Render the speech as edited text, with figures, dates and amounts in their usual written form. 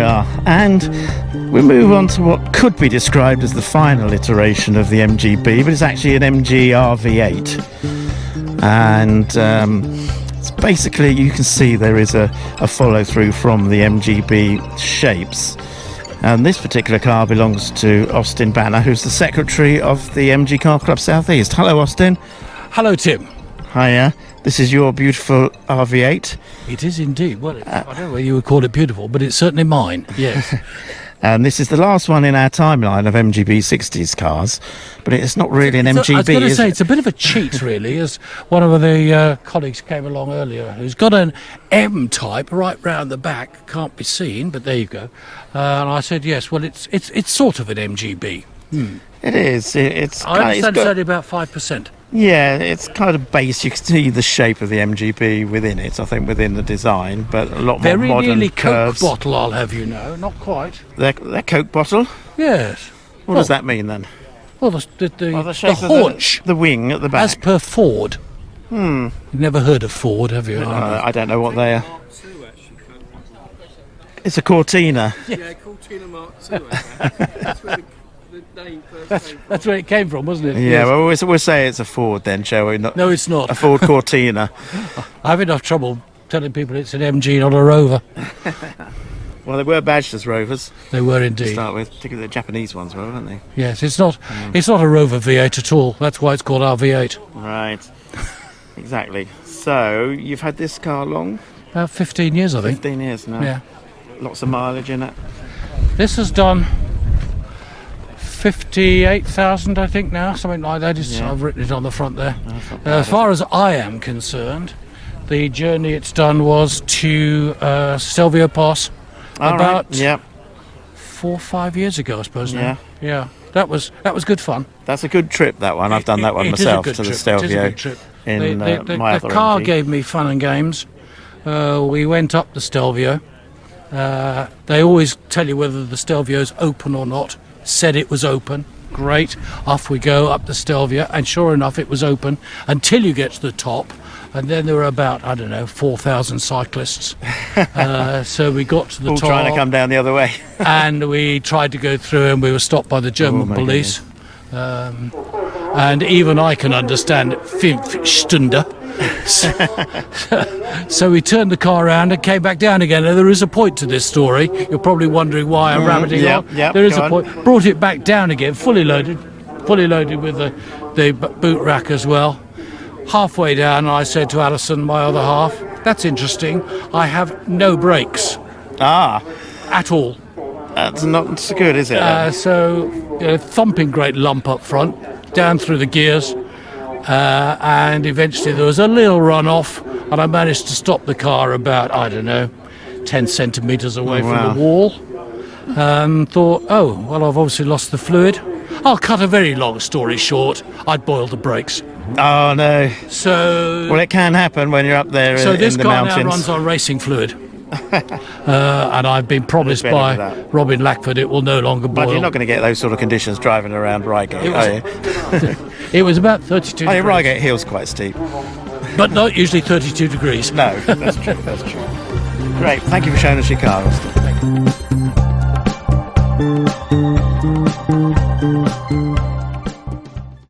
are, and we move on to what could be described as the final iteration of the MGB, but it's actually an MG RV8, and it's basically, you can see there is a follow-through from the MGB shapes, and this particular car belongs to Austin Banner, who's the secretary of the MG Car Club South East. Hello, Austin. Hello, Tim. Hiya. This is your beautiful RV8. It is indeed. Well, I don't know whether you would call it beautiful, but it's certainly mine, yes. And this is the last one in our timeline of MGB 60s cars, but it's not really an MGB, I was going to say, it? it's a bit of a cheat, really, as one of the colleagues came along earlier, who's got an M-type right round the back, can't be seen, but there you go. And I said, yes, well, it's sort of an MGB. It is. I understand it's only about 5%. Yeah, it's kind of base. You can see the shape of the MGB within it, I think, within the design, but a lot more Very modern nearly curves. Coke bottle, I'll have you know. Not quite. They're Coke bottle? Yes. What does that mean, then? Well, the shape of haunch. the wing at the back. As per Ford. You've never heard of Ford, have you? I don't know what they are. It's a Cortina. Yeah, Cortina Mark II. That's where the name first came from. That's where it came from, wasn't it? Yeah, Yes. well, we'll say it's a Ford then, shall we? No, it's not. A Ford Cortina. I have enough trouble telling people it's an MG, not a Rover. Well, they were badged as Rovers They were to indeed. start with, particularly the Japanese ones were, weren't they? Yes, it's not. It's not a Rover V8 at all. That's why it's called RV8. Right. Exactly. So, you've had this car long? About 15 years, I think. 15 years now. Yeah. Lots of mileage in it. This has done 58,000, I think now, something like that. Yeah. I've written it on the front there. That's not bad, As far as I am concerned, the journey it's done was to Stelvio Pass All about right. Yep. 4 or 5 years ago, I suppose. Yeah. Now. Yeah. That was good fun. That's a good trip, that one. I've done that one It is a myself good to the trip. It is a Stelvio good trip. in The my other car MG. gave me fun and games. We went up the Stelvio. They always tell you whether the Stelvio's open or not. Said it was open. Great. Off we go up the Stelvio, and sure enough, it was open until you get to the top. And then there were about, I don't know, 4,000 cyclists. So we got to the All top. trying to come down the other way. And we tried to go through, and we were stopped by the German my police. And even I can understand 5 Stunde. So we turned the car around and came back down again. And there is a point to this story. You're probably wondering why I'm rabbiting on. Yep, There is go a on. point. Brought it back down again, fully loaded with the boot rack as well. Halfway down, I said to Alison, my other half, that's interesting. I have no brakes Ah, at all. that's not so good, is it? Thumping great lump up front, down through the gears, and eventually there was a little run-off, and I managed to stop the car about, I don't know, 10 centimetres away Wow. from the wall. Thought, oh, well, I've obviously lost the fluid. I'll cut a very long story short. I'd boiled the brakes. Oh, no. So, Well, it can happen when you're up there so in this the car mountains. now runs on racing fluid. And I've been promised Better by for that. Robin Lackford it will no longer boil. But you're not going to get those sort of conditions driving around Reigate, It are was- you? It was about 32 Oh, yeah, degrees, Reigate Hill's quite steep. but not usually 32 degrees. No, that's true, that's true. Great, thank you for showing us your car, Austin.